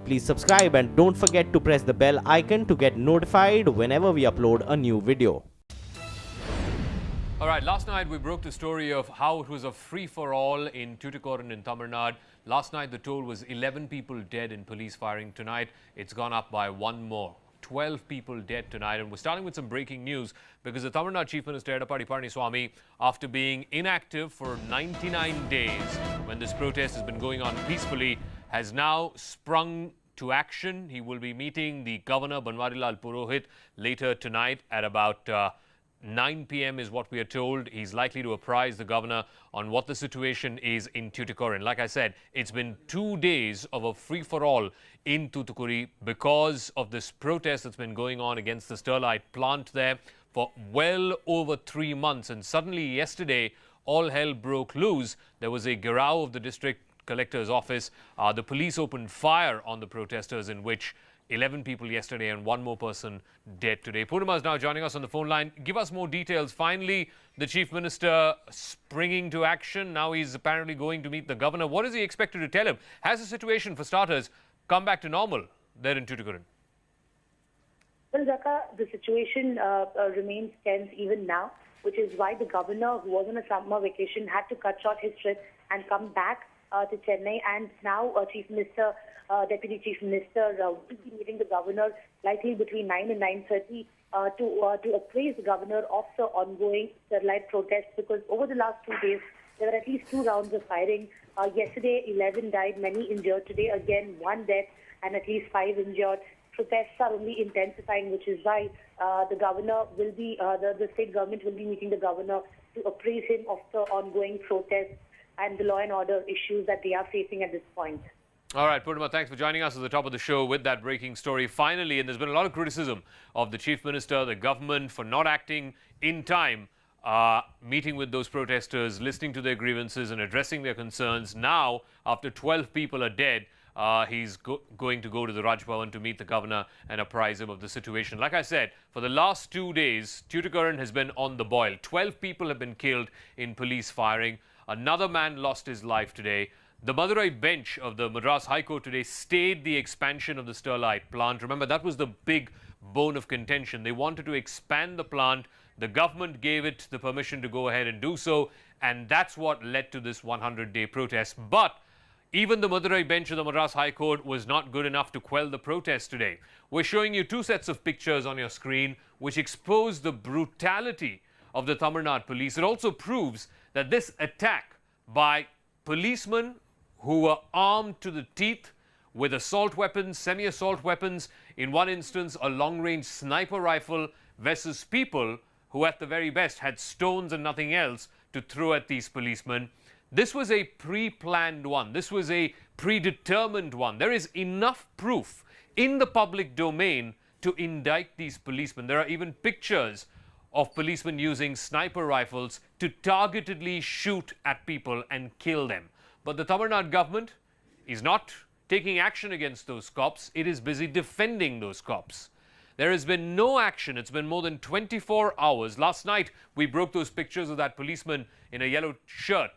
Please subscribe and don't forget to press the bell icon to get notified whenever we upload a new video. All right, last night we broke the story of how it was a free-for-all in Tuticorin in Tamil Nadu. Last night the toll was 11 people dead in police firing. Tonight it's gone up by one more. 12 people dead tonight. And we're starting with some breaking news because the Tamil Nadu Chief Minister Edappadi Palaniswamy, after being inactive for 99 days when this protest has been going on peacefully, has now sprung to action. He will be meeting the Governor Banwarilal Purohit later tonight at about 9 p.m. is what we are told. He's likely to apprise the governor on what the situation is in Tuticorin. Like I said, it's been 2 days of a free-for-all in Tuticorin because of this protest that's been going on against the Sterlite plant there for well over 3 months. And suddenly yesterday, all hell broke loose. There was a garage of the district collector's office. The police opened fire on the protesters, in which 11 people yesterday and one more person dead today. Purnima is now joining us on the phone line. Give us more details. Finally, the Chief Minister springing to action. Now he's apparently going to meet the governor. What is he expected to tell him? Has the situation, for starters, come back to normal there in Tuticorin? Well, Zaka, the situation remains tense even now, which is why the governor, who was on a summer vacation, had to cut short his trip and come back to Chennai. And now Deputy Chief Minister will be meeting the governor likely between 9 and 9:30 to appraise the governor of the ongoing Sterlite protests, because over the last 2 days there were at least 2 rounds of firing. Yesterday 11 died, many injured. Today again 1 death and at least 5 injured. Protests are only intensifying, which is why the governor will be, the state government will be meeting the governor to appraise him of the ongoing protests and the law and order issues that they are facing at this point. All right, Purnima, thanks for joining us at the top of the show with that breaking story. Finally, and there's been a lot of criticism of the Chief Minister, the government, for not acting in time, meeting with those protesters, listening to their grievances and addressing their concerns. Now, after 12 people are dead, he's going to go to the Raj Bhavan to meet the governor and apprise him of the situation. Like I said, for the last 2 days, Tuticorin has been on the boil. 12 people have been killed in police firing. Another man lost his life today. The Madurai bench of the Madras High Court today stayed the expansion of the Sterlite plant. Remember, that was the big bone of contention. They wanted to expand the plant. The government gave it the permission to go ahead and do so, and that's what led to this 100-day protest. But even the Madurai bench of the Madras High Court was not good enough to quell the protest today. We're showing you 2 sets of pictures on your screen which expose the brutality of the Tamil Nadu police. It also proves that this attack by policemen who were armed to the teeth with assault weapons, semi-assault weapons, in one instance a long-range sniper rifle, versus people who at the very best had stones and nothing else to throw at these policemen. This was a pre-planned one. This was a predetermined one. There is enough proof in the public domain to indict these policemen. There are even pictures of policemen using sniper rifles to targetedly shoot at people and kill them. But the Tamil Nadu government is not taking action against those cops. It is busy defending those cops. There has been no action. It's been more than 24 hours. Last night, we broke those pictures of that policeman in a yellow shirt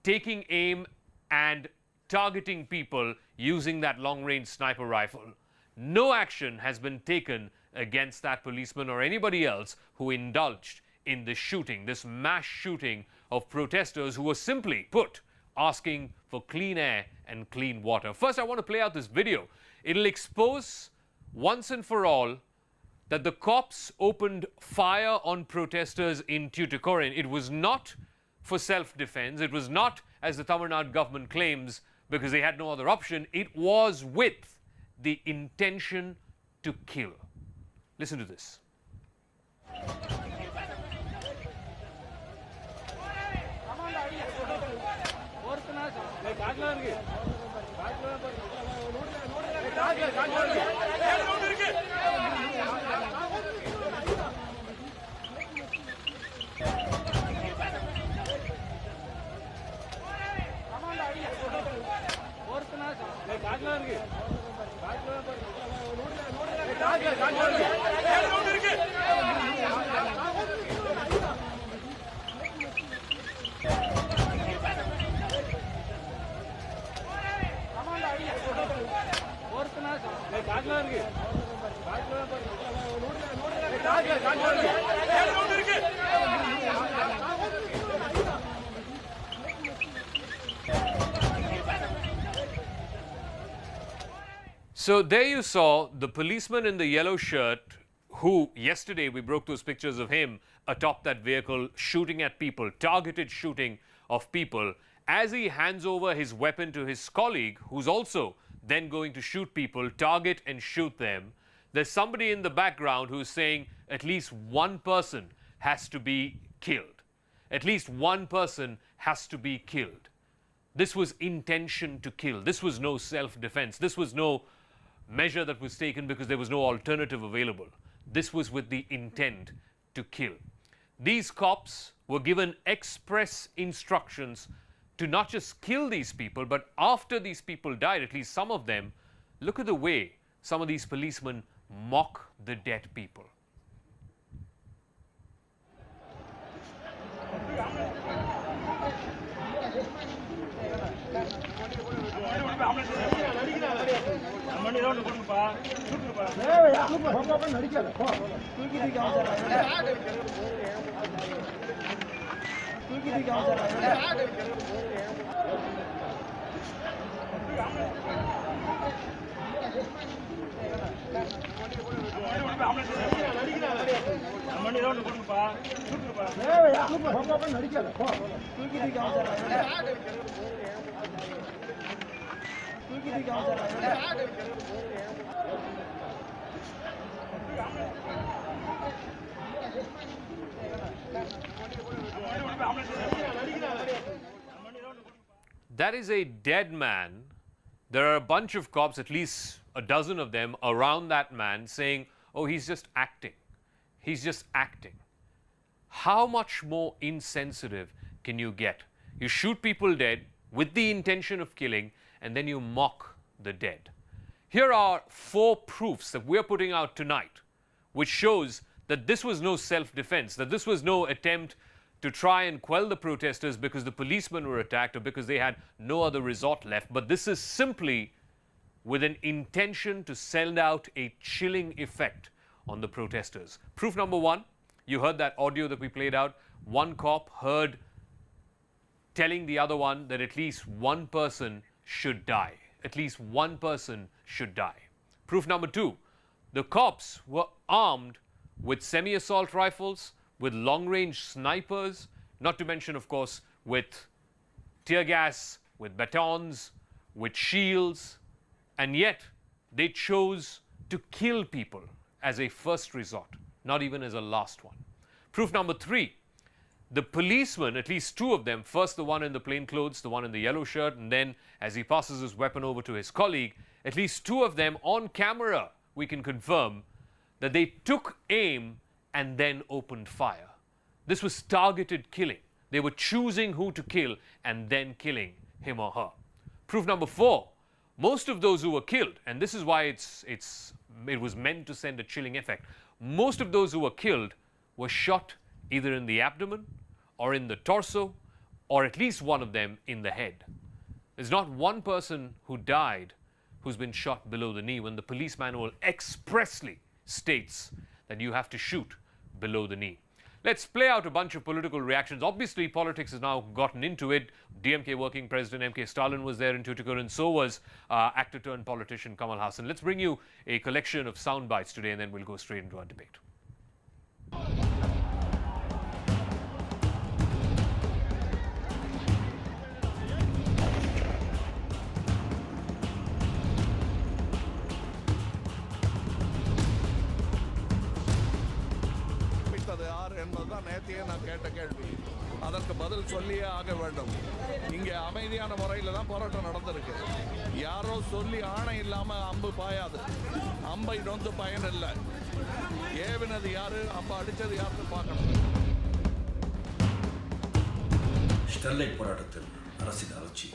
taking aim and targeting people using that long-range sniper rifle. No action has been taken against that policeman or anybody else who indulged in this shooting, this mass shooting of protesters who were, simply put, asking for clean air and clean water. First, I want to play out this video. It'll expose once and for all that the cops opened fire on protesters in Tuticorin. It was not for self-defense. It was not, as the Tamil Nadu government claims, because they had no other option. It was with the intention to kill. Listen to this. So there you saw the policeman in the yellow shirt who yesterday we broke those pictures of him atop that vehicle shooting at people, targeted shooting of people, as he hands over his weapon to his colleague who's also then going to shoot people, target and shoot them. There's somebody in the background who's saying at least one person has to be killed. At least one person has to be killed. This was intention to kill. This was no self-defense. This was no measure that was taken because there was no alternative available. This was with the intent to kill. These cops were given express instructions to not just kill these people, but after these people died, at least some of them, look at the way some of these policemen mock the dead people. That is a dead man. There are a bunch of cops, at least a dozen of them, around that man saying, oh, he's just acting. He's just acting. How much more insensitive can you get? You shoot people dead with the intention of killing, and then you mock the dead. Here are 4 proofs that we're putting out tonight, which shows that this was no self-defense, that this was no attempt to try and quell the protesters because the policemen were attacked or because they had no other resort left. But this is simply with an intention to send out a chilling effect on the protesters. Proof number 1, you heard that audio that we played out. One cop heard telling the other one that at least one person should die. At least one person should die. Proof number 2, the cops were armed with semi-assault rifles, with long-range snipers, not to mention, of course, with tear gas, with batons, with shields, and yet they chose to kill people as a first resort, not even as a last one. Proof number 3, the policemen, at least 2 of them, first the one in the plain clothes, the one in the yellow shirt, and then as he passes his weapon over to his colleague, at least 2 of them on camera, we can confirm that they took aim and then opened fire. This was targeted killing. They were choosing who to kill and then killing him or her. Proof number 4, most of those who were killed, and this is why it was meant to send a chilling effect, most of those who were killed were shot either in the abdomen or in the torso, or at least one of them in the head. There's not one person who died who's been shot below the knee when the police manual expressly states that you have to shoot below the knee. Let's play out a bunch of political reactions. Obviously, politics has now gotten into it. DMK working president M.K. Stalin was there in Tuticorin, so was actor-turned-politician Kamal Hassan. Let's bring you a collection of sound bites today, and then we'll go straight into our debate. நான் கேட்ட கேள்வி அதற்கு பதில் சொல்லியே ஆக வேண்டும். இங்கே அமைதியான முறையில் தான் போராட்டம் நடந்திருக்கு. யாரோ சொல்லி ஆணை இல்லாம அம்பு பாயாது. அம்பை நொந்து பயன் இல்லை. ஏவினது யாரு, அம்பு அடிச்சது யாருன்னு பார்க்கணும். ஸ்டெர்லைட் போராட்டத்தில் அரசின் அலட்சி,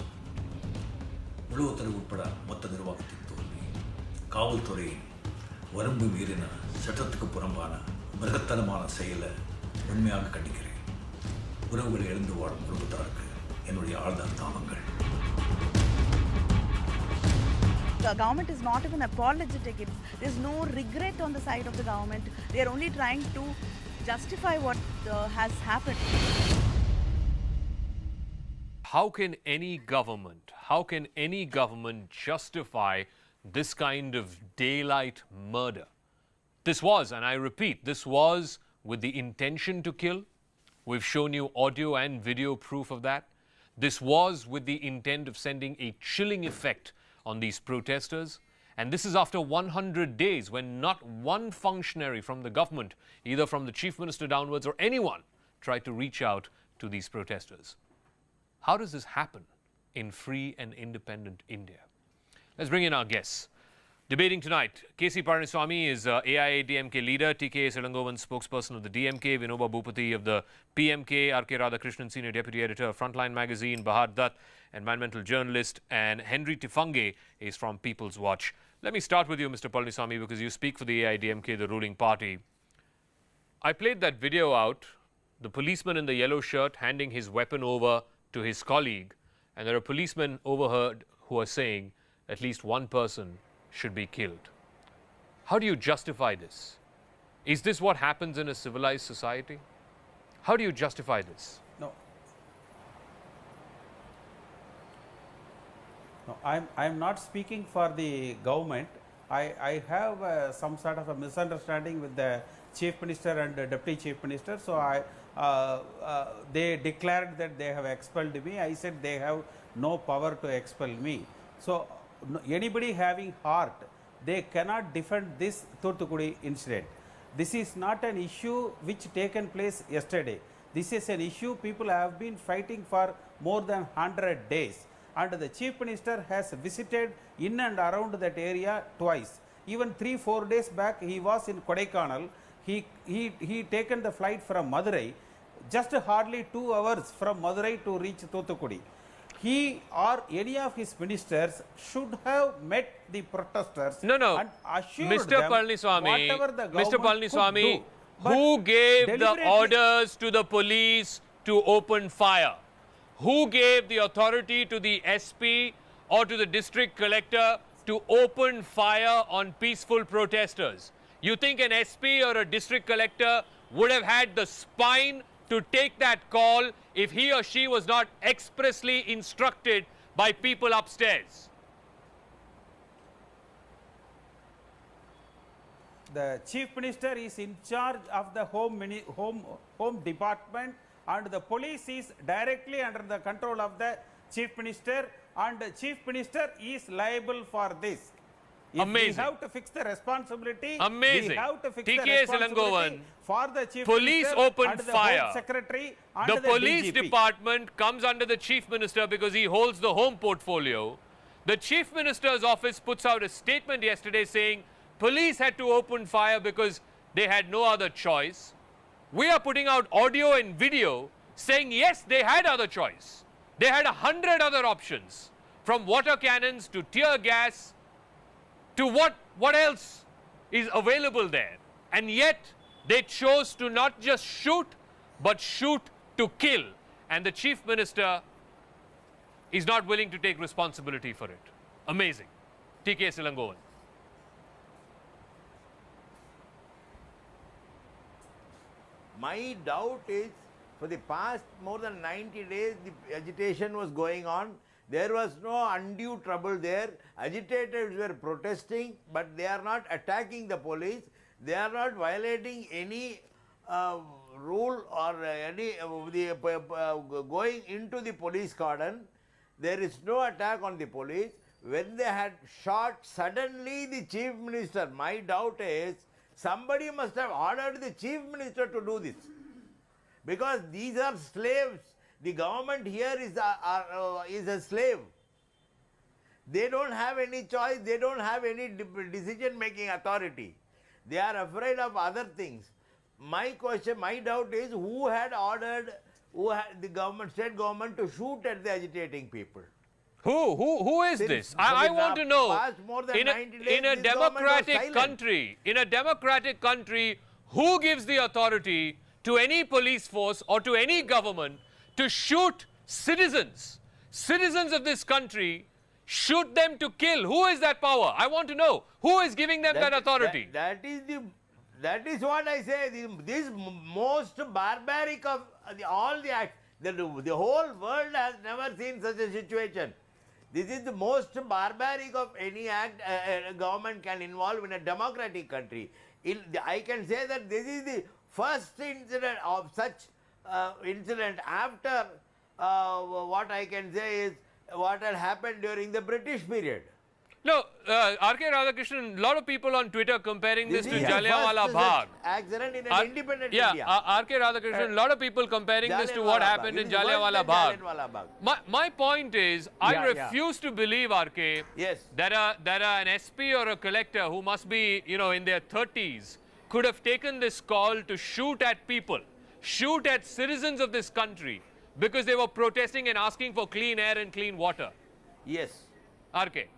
உளவுத்துறை உட்பட மொத்த நிர்வாகத்தின் தோல்வி, காவல்துறையின் வரம்பு மீறின சட்டத்துக்கு புறம்பான மிருகத்தனமான செயலை உண்மையாக கண்டிக்கிறேன். உறவுகளை எழுந்து வாழும் குடும்பத்தாருக்கு என்னுடைய ஆழ்ந்த தாமங்கள். government is not even apologetic. There's no regret on the side of the government. They are only trying to justify what has happened. How can any government justify this kind of daylight murder? This was, and I repeat, this was with the intention to kill. We've shown you audio and video proof of that. This was with the intent of sending a chilling effect on these protesters. And this is after 100 days when not one functionary from the government, either from the Chief Minister downwards or anyone, tried to reach out to these protesters. How does this happen in free and independent India? Let's bring in our guests. Debating tonight, K.C. Palaniswamy is AIADMK leader, T.K. Silangovan, spokesperson of the DMK, Vinoba Bhupati of the PMK, R.K. Radhakrishnan, senior deputy editor of Frontline magazine, Bahar Dutt, environmental journalist, and Henry Tifange is from People's Watch. Let me start with you, Mr. Palaniswamy, because you speak for the AIADMK, the ruling party. I played that video out, the policeman in the yellow shirt handing his weapon over to his colleague, and there are policemen overheard who are saying at least one person should be killed. How do you justify this? Is this what happens in a civilized society? How do you justify this? No, I'm not speaking for the government. I have some sort of a misunderstanding with the Chief Minister and Deputy Chief Minister. So they declared that they have expelled me. I said they have no power to expel me. So anybody having heart, they cannot defend this Tuticorin incident. This is not an issue which taken place yesterday. This is an issue people have been fighting for more than 100 days. And the Chief Minister has visited in and around that area twice. Even 3-4 days back, he was in Kodaikanal. He taken the flight from Madurai, just hardly 2 hours from Madurai to reach Tuticorin. He or any of his ministers should have met the protesters and assured Mr. them Palaniswamy, whatever the Mr. government Palaniswamy, could do. who gave the deliberately- orders to the police to open fire? Who gave the authority to the SP or to the district collector to open fire on peaceful protesters? You think an SP or a district collector would have had the spine to take that call if he or she was not expressly instructed by people upstairs? The Chief Minister is in charge of the home department, and the police is directly under the control of the Chief Minister, and the Chief Minister is liable for this. If Amazing. we have to fix the responsibility, Amazing. we have to fix TK the responsibility Silangovan, for the Chief police Minister opened and the fire. Home Secretary and The police DGP. department comes under the Chief Minister because he holds the home portfolio. The Chief Minister's office puts out a statement yesterday saying police had to open fire because they had no other choice. We are putting out audio and video saying yes, they had other choice. They had 100 other options, from water cannons to tear gas to what else is available there. And yet they chose to not just shoot, but shoot to kill. And the Chief Minister is not willing to take responsibility for it. Amazing. T.K. Silangovan. My doubt is, for the past more than 90 days, the agitation was going on. There was no undue trouble there. Agitators were protesting, but they are not attacking the police. They are not violating any rule or any going into the police cordon. There is no attack on the police. When they had shot, suddenly the Chief Minister, my doubt is, somebody must have ordered the Chief Minister to do this. Because these are slaves. The government here is a slave. They don't have any choice. They don't have any decision-making authority. They are afraid of other things. My question, my doubt is, who had ordered the government, state government, to shoot at the agitating people? Who is this? I want to know. In a democratic country, who gives the authority to any police force or to any government to shoot citizens of this country shoot them to kill. Who is that power? I want to know. Who is giving them that authority? That is what I say. This most barbaric of all the acts. The whole world has never seen such a situation. This is the most barbaric of any act a government can involve in a democratic country. I can say that this is the first incident of such incident after what I can say is what had happened during the British period. No, R.K. Radhakrishnan, a lot of people on Twitter comparing this to Jallianwala Bagh. Accident in an independent India. R.K. Radhakrishnan, a lot of people comparing this to what happened in Jallianwala Bagh. My point is, I refuse to believe, R.K., that an SP or a collector who must be, in their 30s could have taken this call to shoot at people, shoot at citizens of this country because they were protesting and asking for clean air and clean water. Yes. R.K.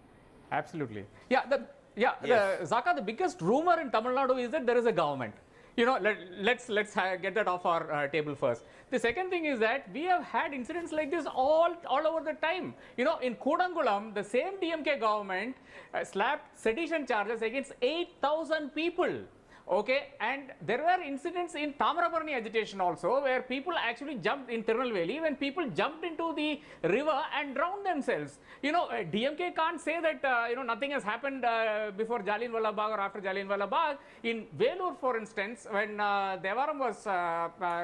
Absolutely. Zaka, the biggest rumor in Tamil Nadu is that there is a government. Let's get that off our table first. The second thing is that we have had incidents like this all over the time. In Kudangulam, the same DMK government slapped sedition charges against 8,000 people. Okay, and there were incidents in Tamarabarani agitation also where people actually jumped in Tirunelveli, when people jumped into the river and drowned themselves. DMK can't say that nothing has happened before Jallianwala Bagh or after Jallianwala Bagh. In Velur, for instance, when Devaram was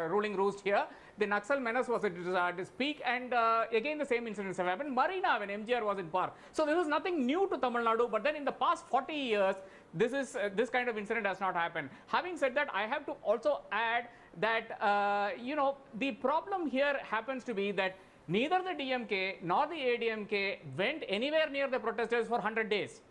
ruling roost here, the Naxal menace was at its peak, and again the same incidents have happened. Marina, when MGR was in power. So this is nothing new to Tamil Nadu, but then in the past 40 years, this kind of incident has not happened. Having said that, I have to also add that the problem here happens to be that neither the DMK nor the ADMK went anywhere near the protesters for 100 days.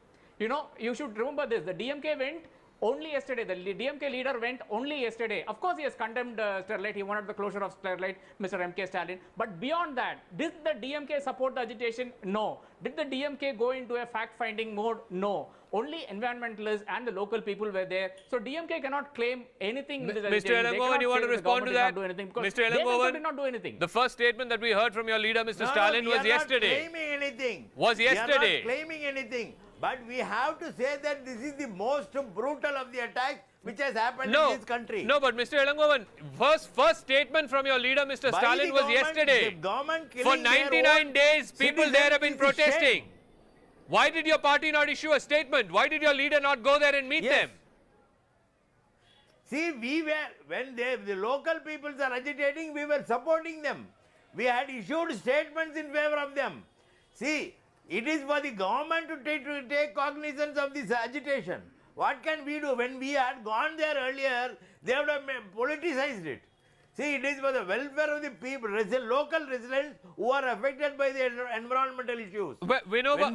You should remember this. The DMK went only yesterday. The DMK leader went only yesterday. Of course, he has condemned Sterlite. He wanted the closure of Sterlite, Mr. M.K. Stalin. But beyond that, did the DMK support the agitation? No. Did the DMK go into a fact-finding mode? No. Only environmentalists and the local people were there. So DMK cannot claim anything. Mr. Elangovan, you want to respond to that? Mr. Elangovan, did not do anything. The first statement that we heard from your leader, Mr. Stalin, was yesterday. We are not claiming anything. Was yesterday. We are not claiming anything. But we have to say that this is the most brutal of the attacks which has happened in this country. No, but Mr. Elangovan, first statement from your leader, Mr. Stalin, was yesterday. For 99 days, people there have been protesting. Why did your party not issue a statement? Why did your leader not go there and meet them? See, when the local peoples are agitating, we were supporting them. We had issued statements in favor of them. See, it is for the government to take cognizance of this agitation. What can we do? When we had gone there earlier, they would have politicized it. See, it is for the welfare of the people, local residents who are affected by the environmental issues. Vinoba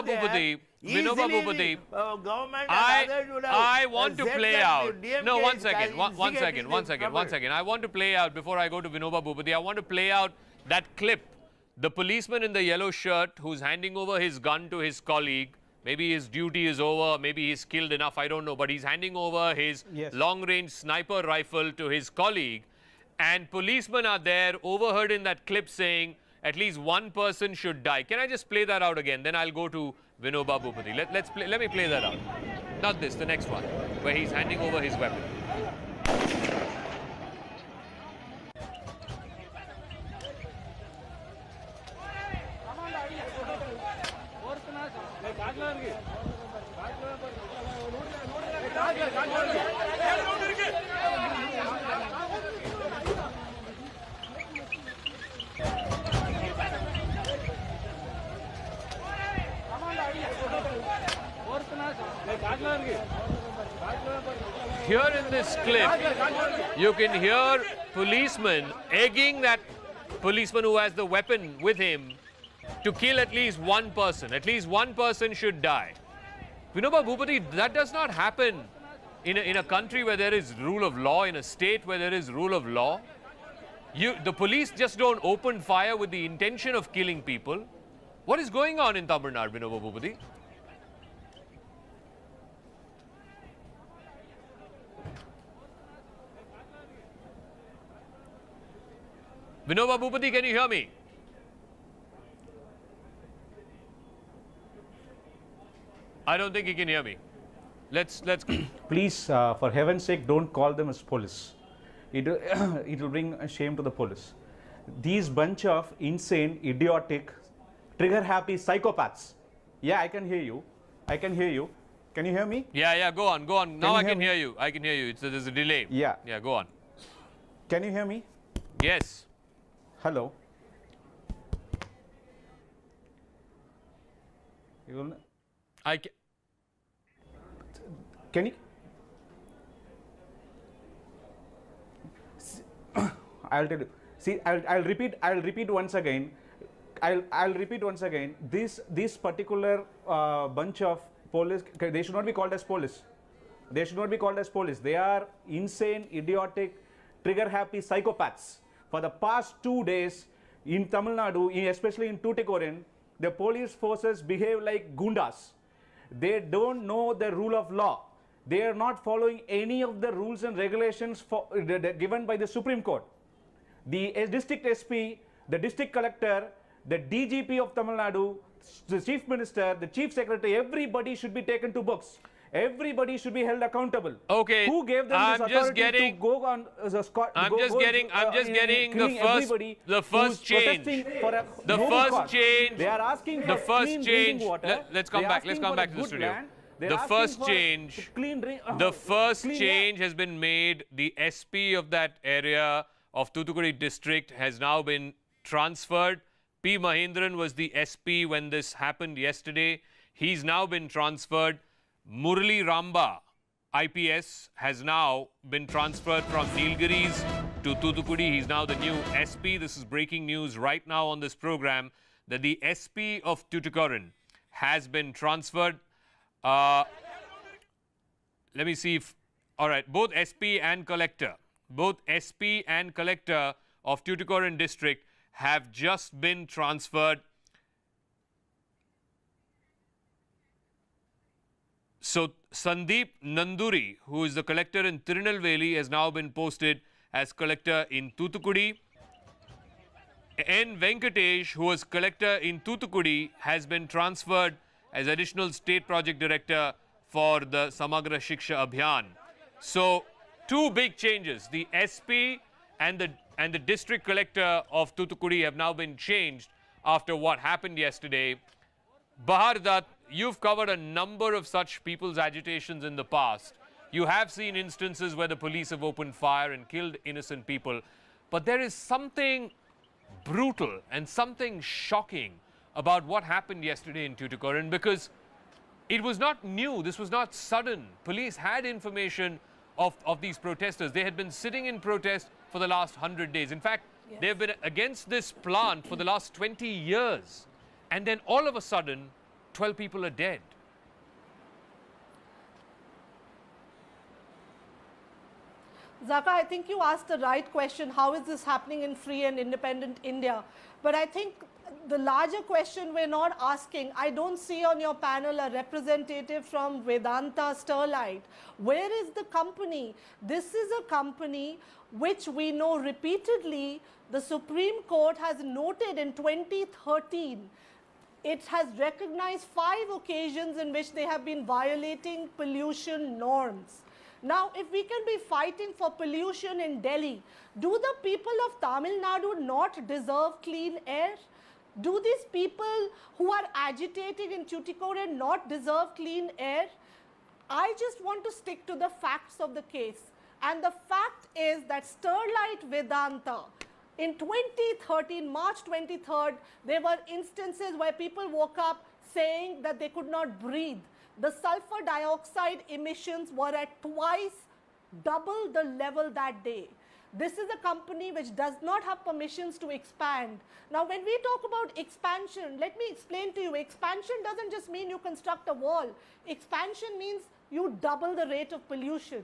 Bhupati, government I want to play out. No, one second. I want to play out, before I go to Vinoba Bhupati, I want to play out that clip. The policeman in the yellow shirt who's handing over his gun to his colleague. Maybe his duty is over, maybe he's killed enough, I don't know. But he's handing over his long-range sniper rifle to his colleague. And policemen are there, overheard in that clip, saying at least one person should die. Can I just play that out again? Then I'll go to Vinoba Bhupati. Let me play that out. Not this, the next one, where he's handing over his weapon. Here in this clip, you can hear policemen egging that policeman who has the weapon with him to kill at least one person. At least one person should die. Vinoba Bhupati, that does not happen in a country where there is rule of law, in a state where there is rule of law. The police just don't open fire with the intention of killing people. What is going on in Tamil Nadu, Vinoba Bhupati? Vinoba Bhupati, can you hear me? I don't think he can hear me. Let's. Please, for heaven's sake, don't call them as police. It will bring a shame to the police. These bunch of insane, idiotic, trigger-happy psychopaths. Yeah, I can hear you. I can hear you. Can you hear me? Yeah, go on. Now I can hear you. I can hear you. There's a delay. Yeah. Yeah, go on. Can you hear me? Yes. Hello. You will. Can you? I'll tell you. See, I'll repeat once again. I'll repeat once again. This particular bunch of police, they should not be called as police. They should not be called as police. They are insane, idiotic, trigger-happy psychopaths. For the past 2 days in Tamil Nadu, especially in Tuticorin, the police forces behave like gundas. They don't know the rule of law. They are not following any of the rules and regulations given by the Supreme Court. The district SP, the district collector, the DGP of Tamil Nadu, the chief minister, the chief secretary, everybody should be taken to books. Everybody should be held accountable. Okay. Who gave them this authority to go on I'm just getting the first change. The first change. They are asking for the first clean change. drinking water. Let's come back to the studio. The first change. The first change has been made. The SP of that area of Tuticorin district has now been transferred. P. Mahindran was the SP when this happened yesterday. He's now been transferred. Murali Ramba, IPS, has now been transferred from Nilgiris to Tuticorin. He's now the new SP. This is breaking news right now on this program that the SP of Tuticorin has been transferred. Let me see if, all right, both SP and collector of Tuticorin district have just been transferred. So Sandeep Nanduri, who is the collector in Tirunelveli, has now been posted as collector in Tuticorin. N. Venkatesh, who was collector in Tuticorin, has been transferred as additional state project director for the Samagra Shiksha Abhiyan. So two big changes. The SP and the district collector of Tuticorin have now been changed after what happened yesterday. Bahar Dutt, you've covered a number of such people's agitations in the past. You have seen instances where the police have opened fire and killed innocent people. But there is something brutal and something shocking about what happened yesterday in Tuticorin, because it was not new. This was not sudden. Police had information of these protesters. They had been sitting in protest for the last 100 days. In fact, they've been against this plant for the last 20 years. And then all of a sudden, 12 people are dead. Zaka, I think you asked the right question. How is this happening in free and independent India? But I think the larger question we're not asking, I don't see on your panel a representative from Vedanta Sterlite. Where is the company? This is a company which we know repeatedly the Supreme Court has noted in 2013. It has recognized 5 occasions in which they have been violating pollution norms. Now, if we can be fighting for pollution in Delhi, do the people of Tamil Nadu not deserve clean air? Do these people who are agitating in Tuticorin not deserve clean air? I just want to stick to the facts of the case. And the fact is that Sterlite Vedanta, in 2013, March 23rd, there were instances where people woke up saying that they could not breathe. The sulfur dioxide emissions were at double the level that day. This is a company which does not have permissions to expand. Now, when we talk about expansion, let me explain to you, expansion doesn't just mean you construct a wall. Expansion means you double the rate of pollution.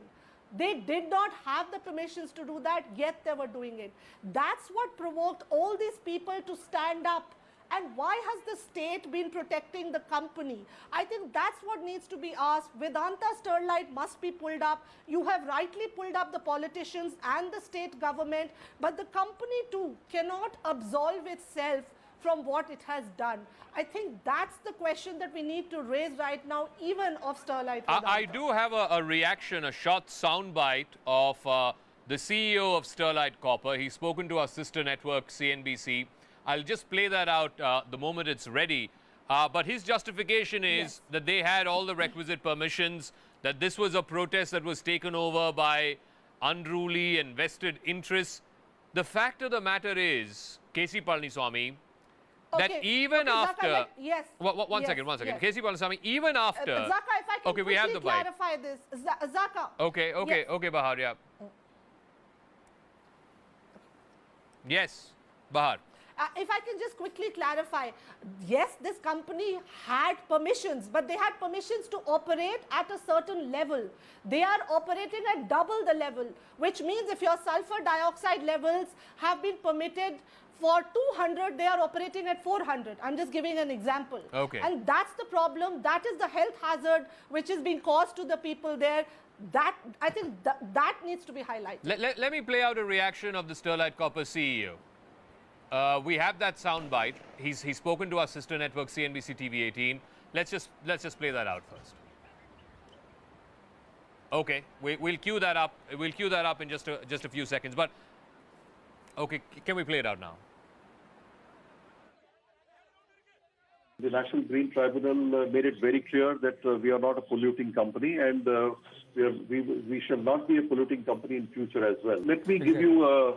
They did not have the permissions to do that, yet they were doing it. That's what provoked all these people to stand up. And why has the state been protecting the company? I think that's what needs to be asked. Vedanta Sterlite must be pulled up. You have rightly pulled up the politicians and the state government, but the company too cannot absolve itself from what it has done. I think that's the question that we need to raise right now, even of Sterlite. I do have a reaction, a short soundbite of the CEO of Sterlite Copper. He's spoken to our sister network, CNBC. I'll just play that out the moment it's ready. But his justification is that they had all the requisite permissions, that this was a protest that was taken over by unruly and vested interests. The fact of the matter is, K.C. Palaniswamy, that even after... Zaka, yes. One second. Yes. K.C. Palaniswamy, even after... Zaka, if I can okay, we have the bite. clarify this. Zaka. Okay, yes. Bahar, yeah. Yes, Bahar. If I can just quickly clarify, yes, this company had permissions, but they had permissions to operate at a certain level. They are operating at double the level, which means if your sulfur dioxide levels have been permitted for 200, they are operating at 400. I'm just giving an example. Okay. And that's the problem. That is the health hazard which is being caused to the people there. That, I think that needs to be highlighted. Let me play out a reaction of the Sterlite Copper CEO. We have that sound bite. He's spoken to our sister network, CNBC TV 18. Let's just play that out first. Okay, we'll cue that up. We'll cue that up in just a few seconds. But okay, can we play it out now? The National Green Tribunal made it very clear that we are not a polluting company, and we shall not be a polluting company in future as well. Let me give you a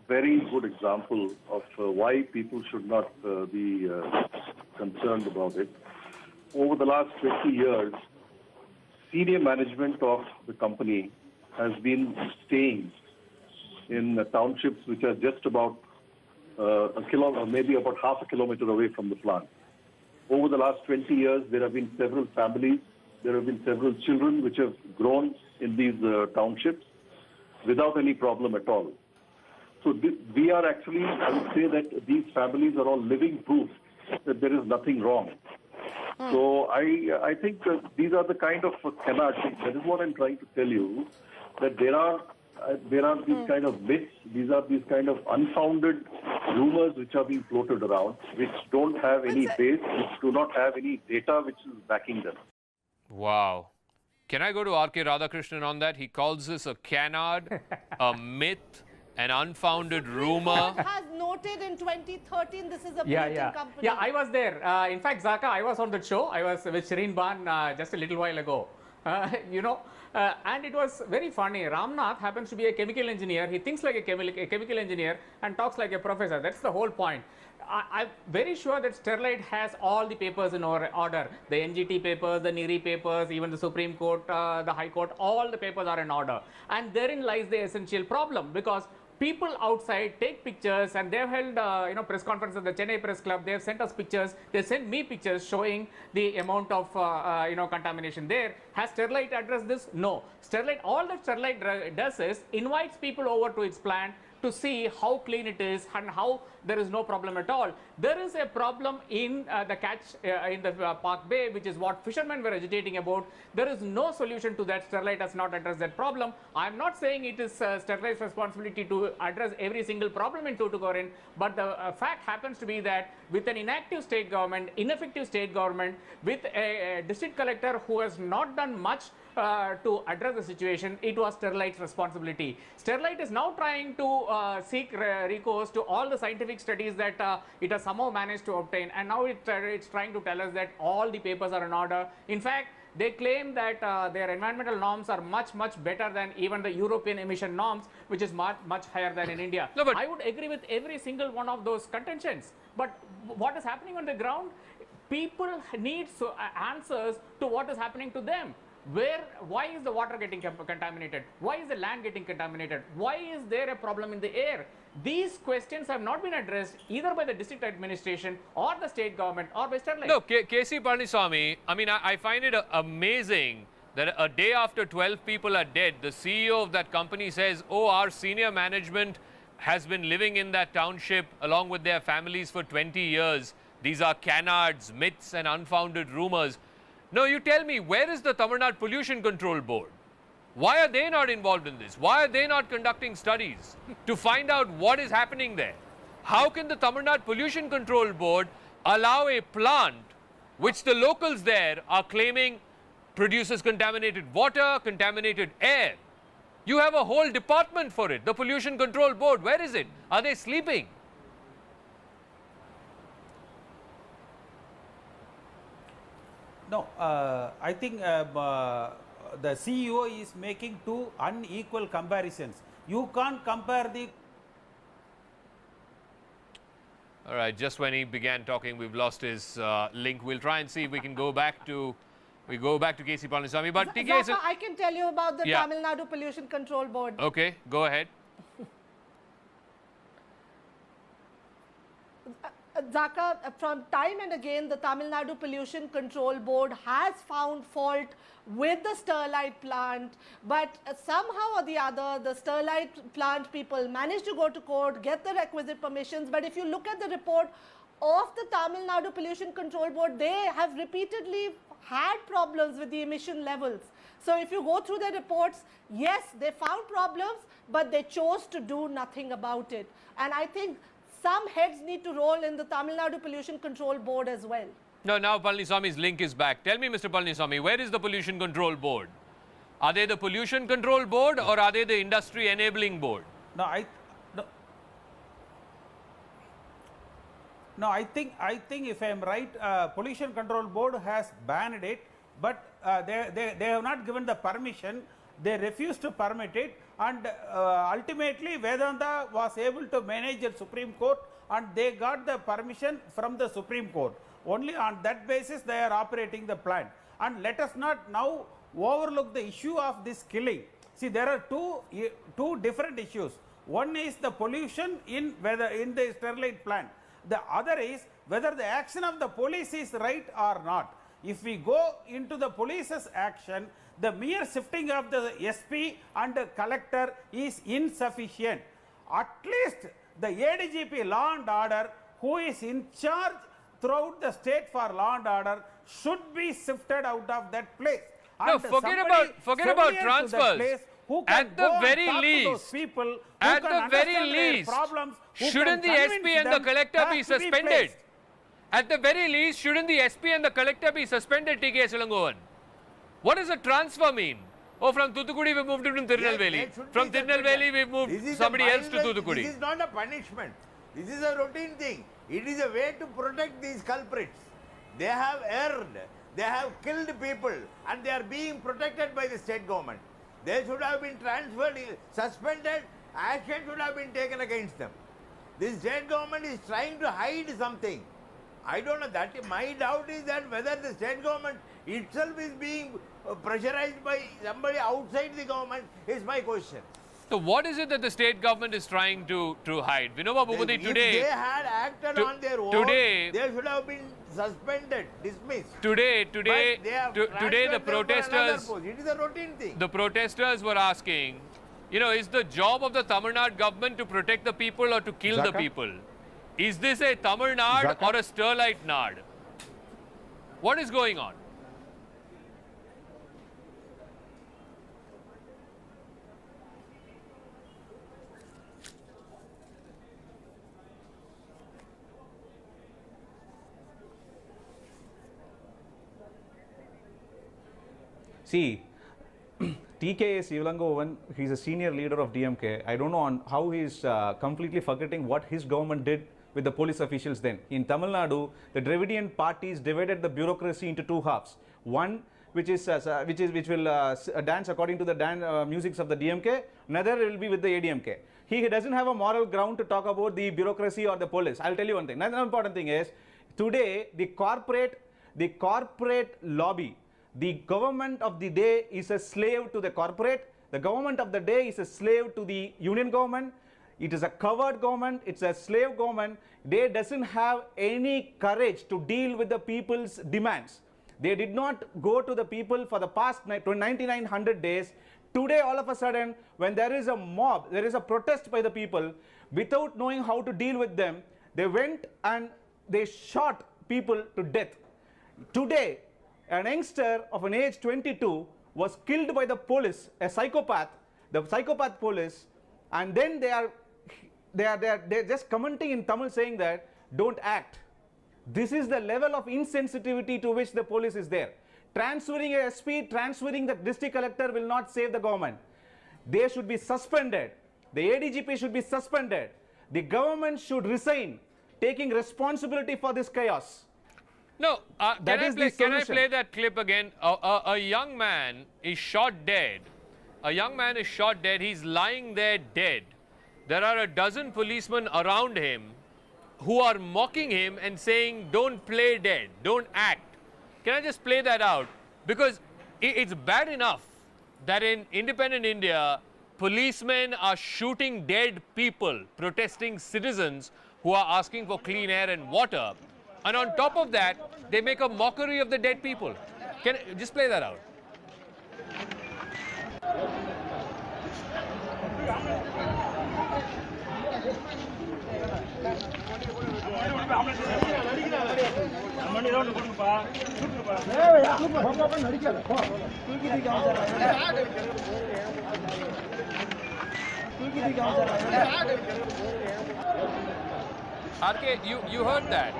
very good example of why people should not be concerned about it. Over the last 20 years, senior management of the company has been staying in townships which are just about a kilometer, maybe about half a kilometer away from the plant. Over the last 20 years, there have been several families, there have been several children which have grown in these townships without any problem at all. So we are actually, I would say that these families are all living proof that there is nothing wrong. So I think these are the kind of canards. That is what I'm trying to tell you, that there are these kind of myths, these are these kind of unfounded rumors which are being floated around, which don't have any base, which do not have any data which is backing them. Wow. Can I go to R.K. Radhakrishnan on that? He calls this a canard, a myth, an unfounded rumor. Has noted in 2013 this is a polluting company. Yeah, I was there. In fact, Zaka, I was on that show. I was with Shireen Ban just a little while ago. And it was very funny. Ramnath happens to be a chemical engineer. He thinks like a chemical engineer and talks like a professor. That's the whole point. I'm very sure that Sterlite has all the papers in order. The NGT papers, the NIRI papers, even the Supreme Court, the High Court, all the papers are in order. And therein lies the essential problem, because people outside take pictures, and they've held press conferences at the Chennai Press Club. They've sent us pictures. They sent me pictures showing the amount of contamination there. Has Sterlite addressed this? No. Sterlite, all that Sterlite does is invites people over to its plant to see how clean it is and how there is no problem at all. There is a problem in the catch in the Park Bay, which is what fishermen were agitating about. There is no solution to that. Sterlite has not addressed that problem. I am not saying it is Sterlite's responsibility to address every single problem in Tuticorin, but the fact happens to be that with an inactive state government, ineffective state government, with a district collector who has not done much to address the situation, it was Sterlite's responsibility. Sterlite is now trying to seek recourse to all the scientific studies that it has somehow managed to obtain, and now it's trying to tell us that all the papers are in order. In fact, they claim that their environmental norms are much better than even the European emission norms, which is much higher than in India. No, but I would agree with every single one of those contentions. But what is happening on the ground? People need answers to what is happening to them. Why is the water getting contaminated? Why is the land getting contaminated? Why is there a problem in the air? These questions have not been addressed either by the district administration or the state government or by Sterlite. No, K.C. Palaniswamy, I mean, I find it amazing that a day after 12 people are dead, the CEO of that company says, oh, our senior management has been living in that township along with their families for 20 years. These are canards, myths and unfounded rumors. No, you tell me, where is the Tamil Nadu Pollution Control Board? Why are they not involved in this? Why are they not conducting studies to find out what is happening there? how can the Tamil Nadu Pollution Control Board allow a plant which the locals there are claiming produces contaminated water, contaminated air? You have a whole department for it, the Pollution Control Board. Where is it? Are they sleeping? No, I think the CEO is making two unequal comparisons. You can't compare the... All right, just when he began talking, we've lost his link. We'll try and see if we can go back to K.C. Palaniswamy. But TK is... Zaka, I can tell you about the Yeah. Tamil Nadu Pollution Control Board. Okay, go ahead. Zaka, from time and again, the Tamil Nadu Pollution Control Board has found fault with the Sterlite plant, but somehow or the other, the Sterlite plant people managed to go to court, get the requisite permissions. But if you look at the report of the Tamil Nadu Pollution Control Board, they have repeatedly had problems with the emission levels. So if you go through the reports, yes, they found problems, but they chose to do nothing about it. And I think some heads need to roll in the Tamil Nadu Pollution Control Board as well. No, now Palaniswamy's link is back. Tell me, Mr. Palaniswamy, where is the Pollution Control Board? Are they the Pollution Control Board or are they the Industry Enabling Board? No, I think if I am right, Pollution Control Board has banned it, but they have not given the permission. They refused to permit it, and ultimately Vedanta was able to manage the Supreme Court, and they got the permission from the Supreme Court. Only on that basis they are operating the plant. And let us not now overlook the issue of this killing. See, there are two different issues. One is the pollution in the Sterlite plant. The other is whether the action of the police is right or not. If we go into the police's action, the mere shifting of the SP and the collector is insufficient. At least the ADGP law and order, who is in charge throughout the state for law and order, should be shifted out of that place. No, forget about transfers. At the very least, shouldn't the SP and the collector be suspended? At the very least, shouldn't the SP and the collector be suspended, TK Silangovan? What does a transfer mean? Oh, from Tuticorin we moved him to Tirunelveli. From Tirunelveli we moved somebody else to Tuticorin. This is not a punishment. This is a routine thing. It is a way to protect these culprits. They have erred. They have killed people and they are being protected by the state government. They should have been transferred, suspended, action should have been taken against them. This state government is trying to hide something. I don't know, my doubt is that whether the state government itself is being pressurized by somebody outside the government is my question. So what is it that the state government is trying to hide? Vinoba Bhupati today... If they had acted on their own, they should have been suspended, dismissed. Today the protesters... It is a routine thing. The protesters were asking, you know, is the job of the Tamil Nadu government to protect the people or to kill the people? Is this a Tamil Nadu or a Sterlite Nadu? What is going on? See, TK Sivalangovan, he is a senior leader of DMK. I don't know on how he is completely forgetting what his government did with the police officials then. In Tamil Nadu, the Dravidian parties divided the bureaucracy into two halves. One which will dance according to the musics of the DMK, another will be with the ADMK. He doesn't have a moral ground to talk about the bureaucracy or the police. I'll tell you one thing. Another important thing is, today the corporate lobby, the government of the day is a slave to the corporate. The government of the day is a slave to the union government. It is a covered government. It's a slave government. They doesn't have any courage to deal with the people's demands. They did not go to the people for the past 9900 days. Today, all of a sudden, when there is a mob, there is a protest by the people, without knowing how to deal with them, they went and they shot people to death. Today, an youngster of an age 22 was killed by the police, a psychopath, the psychopath police, and then they are they're just commenting in Tamil saying that don't act. This is the level of insensitivity to which the police is there. Transferring a SP, transferring the district collector will not save the government. They should be suspended. The ADGP should be suspended. The government should resign, taking responsibility for this chaos. No, can I play that clip again? A young man is shot dead. A young man is shot dead. He's lying there dead. There are a dozen policemen around him who are mocking him and saying, don't play dead, don't act. Can I just play that out? Because it's bad enough that in independent India, policemen are shooting dead people, protesting citizens who are asking for clean air and water. And on top of that, they make a mockery of the dead people. Can I just play that out? RK, you heard that.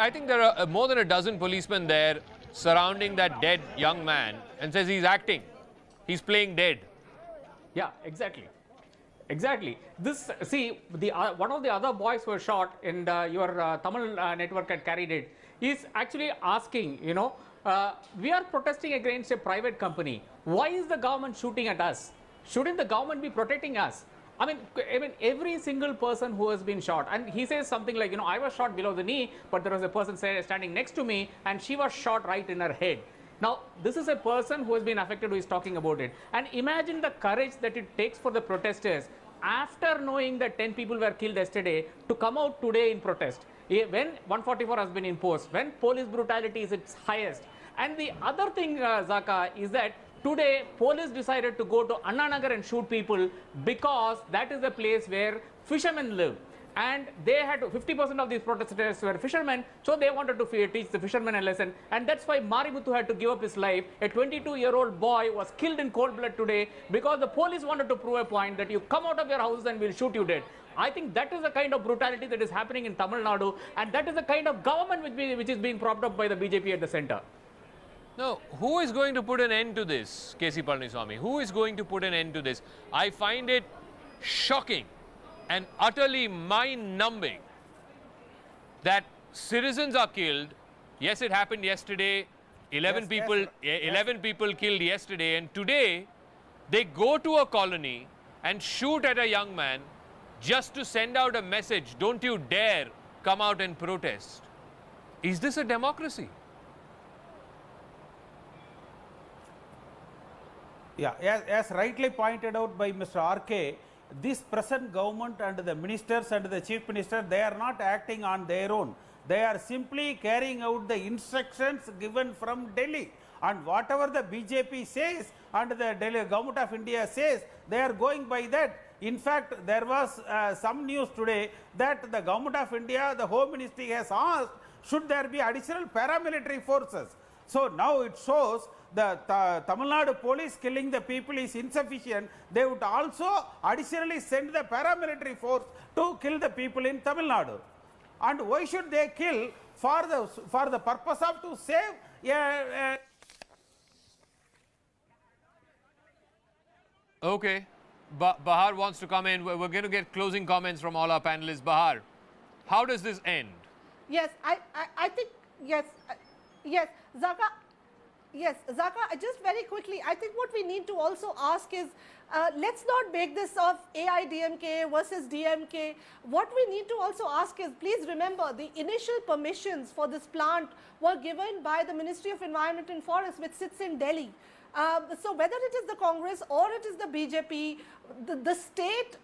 I think there are more than a dozen policemen there surrounding that dead young man and says he's acting. He's playing dead. Yeah, exactly. Exactly. This, see, one of the other boys who were shot, and your Tamil network had carried it, is actually asking, you know, we are protesting against a private company. Why is the government shooting at us? Shouldn't the government be protecting us? I mean, every single person who has been shot, and he says something like, you know, I was shot below the knee, but there was a person standing next to me, and she was shot right in her head. Now, this is a person who has been affected who is talking about it. And imagine the courage that it takes for the protesters, after knowing that 10 people were killed yesterday, to come out today in protest. When 144 has been imposed, when police brutality is its highest. And the other thing, Zaka, is that today police decided to go to Anna Nagar and shoot people because that is the place where fishermen live. And they had 50% of these protesters were fishermen, so they wanted to teach the fishermen a lesson. And that's why Maributhu had to give up his life. A 22-year-old boy was killed in cold blood today because the police wanted to prove a point that you come out of your house and we'll shoot you dead. I think that is the kind of brutality that is happening in Tamil Nadu, and that is the kind of government which is being propped up by the BJP at the center. No, who is going to put an end to this, K.C. Palaniswamy? Who is going to put an end to this? I find it shocking and utterly mind-numbing that citizens are killed. Yes, it happened yesterday. 11 people killed yesterday, and today they go to a colony and shoot at a young man just to send out a message, don't you dare come out and protest. Is this a democracy? Yeah, as rightly pointed out by Mr. RK, this present government and the ministers and the chief minister, they are not acting on their own. They are simply carrying out the instructions given from Delhi. And whatever the BJP says and the Delhi government of India says, they are going by that. In fact, there was some news today that the government of India, the Home Ministry has asked, should there be additional paramilitary forces? So now it shows the Tamil Nadu police killing the people is insufficient. They would also additionally send the paramilitary force to kill the people in Tamil Nadu. And why should they kill? For the purpose of to save Okay. Bahar wants to come in. We're going to get closing comments from all our panelists. Bahar, how does this end? Yes, I think, yes, Zaka, just very quickly, I think what we need to also ask is, let's not make this of AIDMK versus DMK. What we need to also ask is, please remember, the initial permissions for this plant were given by the Ministry of Environment and Forests, which sits in Delhi. So whether it is the Congress or it is the BJP, the state,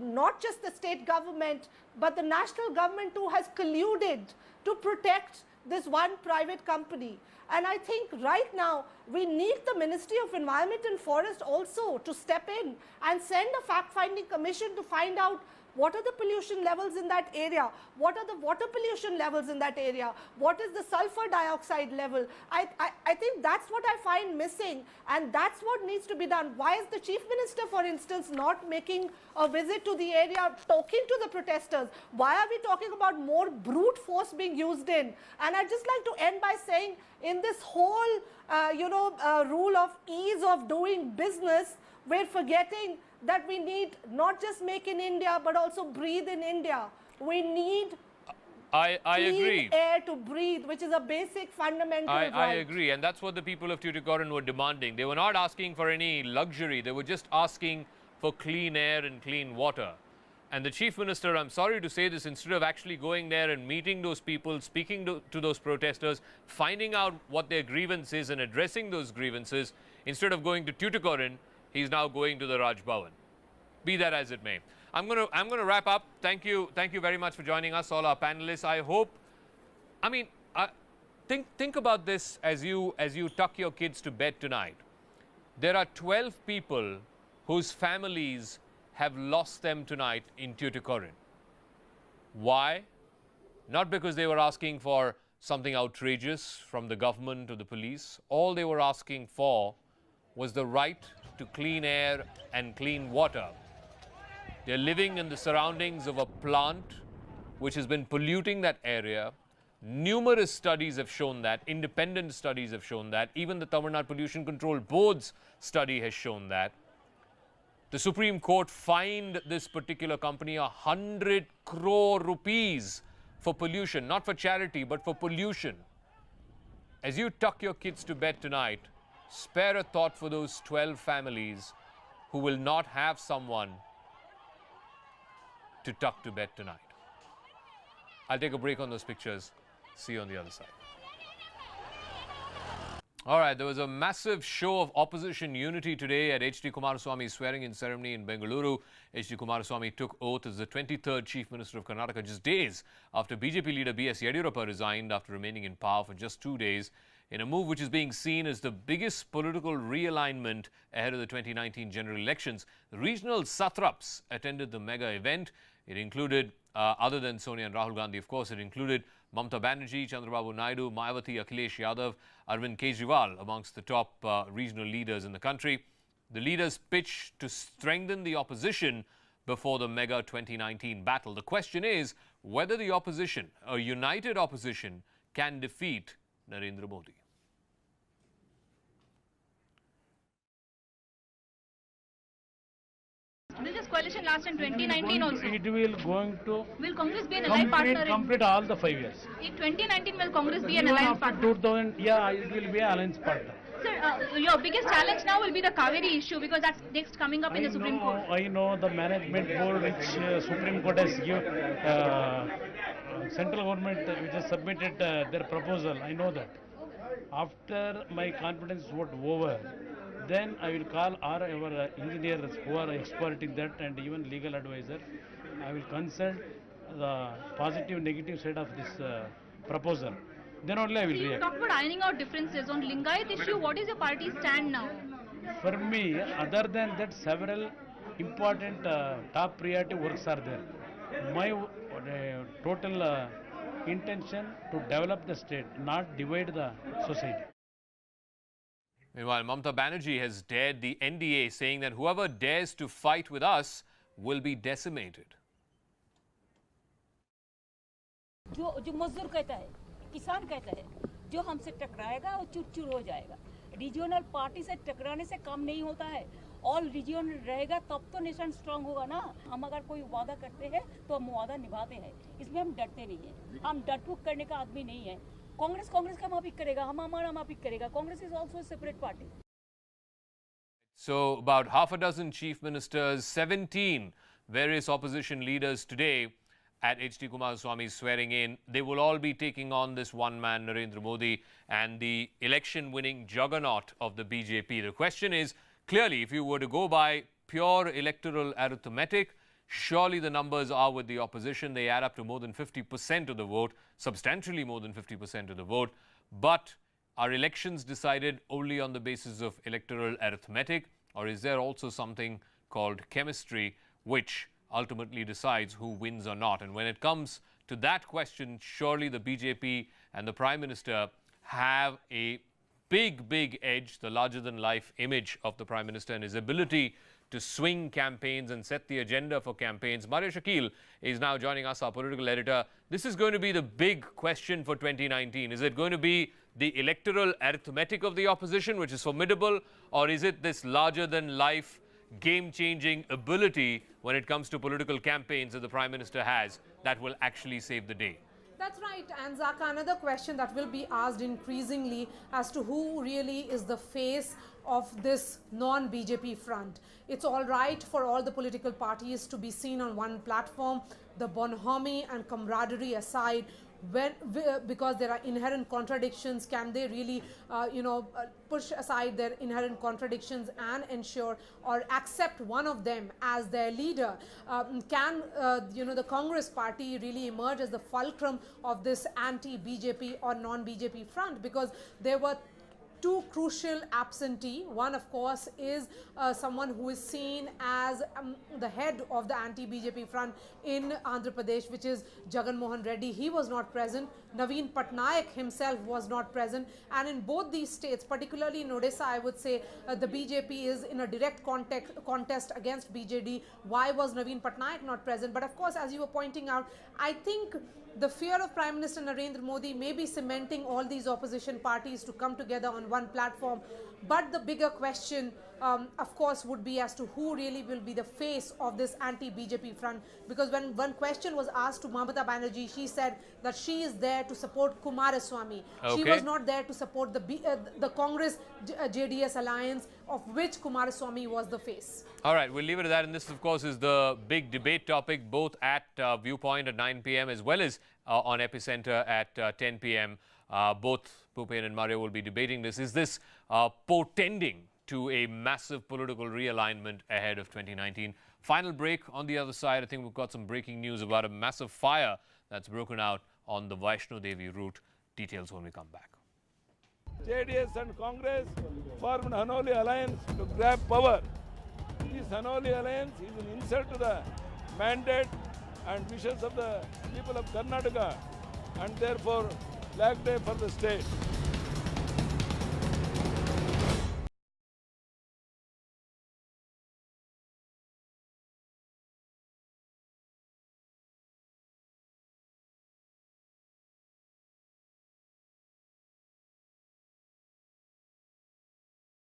not just the state government, but the national government too has colluded to protect this one private company. And I think right now we need the Ministry of Environment and Forest also to step in and send a fact-finding commission to find out What are the pollution levels in that area? What are the water pollution levels in that area? What is the sulfur dioxide level? I think that's what I find missing, and that's what needs to be done. Why is the Chief Minister, for instance, not making a visit to the area, talking to the protesters? Why are we talking about more brute force being used in? And I'd just like to end by saying, in this whole, rule of ease of doing business, we're forgetting that we need not just make in India, but also breathe in India. We need I clean agree. air to breathe, which is a basic fundamental right. I agree, and that's what the people of Tuticorin were demanding. They were not asking for any luxury. They were just asking for clean air and clean water. And the Chief Minister, I'm sorry to say this, instead of actually going there and meeting those people, speaking to those protesters, finding out what their grievance is and addressing those grievances, instead of going to Tuticorin, he's now going to the Raj Bhavan. Be that as it may. I'm going to wrap up. Thank you very much for joining us, all our panelists. I hope, think about this as you tuck your kids to bed tonight. There are 12 people whose families have lost them tonight in Tuticorin. Why? Not because they were asking for something outrageous from the government or the police. All they were asking for was the right to clean air and clean water. They're living in the surroundings of a plant which has been polluting that area. Numerous studies have shown that, independent studies have shown that, even the Tamil Nadu Pollution Control Board's study has shown that. The Supreme Court fined this particular company 100 crore rupees for pollution, not for charity, but for pollution. As you tuck your kids to bed tonight, spare a thought for those 12 families who will not have someone to tuck to bed tonight. I'll take a break on those pictures. See you on the other side. All right, there was a massive show of opposition unity today at H.D. Kumaraswamy's swearing-in ceremony in Bengaluru. H.D. Kumaraswamy took oath as the 23rd Chief Minister of Karnataka just days after BJP leader B.S. Yediyurappa resigned after remaining in power for just 2 days, in a move which is being seen as the biggest political realignment ahead of the 2019 general elections. The regional satraps attended the mega event. It included, other than Sonia and Rahul Gandhi, of course, it included Mamta Banerjee, Chandrababu Naidu, Mayawati, Akhilesh Yadav, Arvind Kejriwal amongst the top regional leaders in the country. The leaders pitched to strengthen the opposition before the mega 2019 battle. The question is whether the opposition, a united opposition, can defeat Narendra Modi. Will this coalition last in 2019 also? It will going to. Will Congress be an allied partner? Complete all the 5 years. In 2019, will Congress be an Even alliance after partner? 2000, yeah, it will be an alliance partner. Sir, your biggest challenge now will be the Kaveri issue because that's next coming up in the Supreme Court. I know the management board which Supreme Court has given, central government which has submitted their proposal. I know that. After my confidence vote over, then I will call our engineers who are expert in that and even legal advisor. I will consult the positive, negative side of this proposal. Then only I will You react. talked about ironing out differences on Lingayat issue. What is your party's stand now? For me, other than that, several important top priority works are there. My total intention to develop the state, not divide the society. Meanwhile, Mamta Banerjee has dared the NDA, saying that whoever dares to fight with us will be decimated. जो मजदूर कहता है, किसान कहता है, जो हमसे टकराएगा वो चूर-चूर हो जाएगा. रीजनल पार्टी से टकराने से काम नहीं होता है. ऑल रीजन रहेगा तब तो नेशन स्ट्रांग होगा ना. हम अगर कोई वादा करते हैं तो हम वादा निभाते हैं. इसमें हम डरते नहीं हैं. हम डरपुक करने का आदमी नहीं है. कांग्रेस का माफिक करेगा, हम हमारा माफिक करेगा. Congress is also a separate party. So, about half a dozen chief ministers, 17 various opposition leaders today at H.D. Kumaraswamy's swearing in. They will all be taking on this one man, Narendra Modi, and the election-winning juggernaut of the BJP. The question is, clearly, if you were to go by pure electoral arithmetic, surely the numbers are with the opposition. They add up to more than 50% of the vote, substantially more than 50% of the vote. But are elections decided only on the basis of electoral arithmetic, or is there also something called chemistry, which ultimately decides who wins or not. And when it comes to that question, surely the BJP and the Prime Minister have a big edge, the larger-than-life image of the Prime Minister and his ability to swing campaigns and set the agenda for campaigns. Mario Shakil is now joining us, our political editor. This is going to be the big question for 2019. Is it going to be the electoral arithmetic of the opposition, which is formidable, or is it this larger-than-life, game-changing ability when it comes to political campaigns that the Prime Minister has that will actually save the day? That's right. And Zaka, another question that will be asked increasingly as to who really is the face of this non-BJP front. It's all right for all the political parties to be seen on one platform, the bonhomie and camaraderie aside, because there are inherent contradictions. Can they really, push aside their inherent contradictions and ensure or accept one of them as their leader? Can the Congress party really emerge as the fulcrum of this anti-BJP or non-BJP front? Because there were two crucial absentee. One, of course, is someone who is seen as the head of the anti-BJP front in Andhra Pradesh, which is Jagan Mohan Reddy. He was not present. Naveen Patnaik himself was not present. And in both these states, particularly in Odisha, I would say the BJP is in a direct contest against BJD. Why was Naveen Patnaik not present? But of course, as you were pointing out, I think the fear of Prime Minister Narendra Modi may be cementing all these opposition parties to come together on one platform. But the bigger question, of course, would be as to who really will be the face of this anti-BJP front. Because when one question was asked to Mamata Banerjee, she said that she is there to support Kumaraswamy. Okay. She was not there to support the Congress JDS alliance, of which Kumaraswamy was the face. All right, we'll leave it at that. And this, of course, is the big debate topic, both at Viewpoint at 9 p.m. as well as on Epicenter at 10 p.m. Both Bhupen and Mario will be debating this. Is this portending to a massive political realignment ahead of 2019? Final break. On the other side, I think we've got some breaking news about a massive fire that's broken out on the Vaishno Devi route. Details when we come back. JDS and Congress formed an unholy alliance to grab power. This unholy alliance is an insult to the mandate and wishes of the people of Karnataka, and therefore flag day for the state.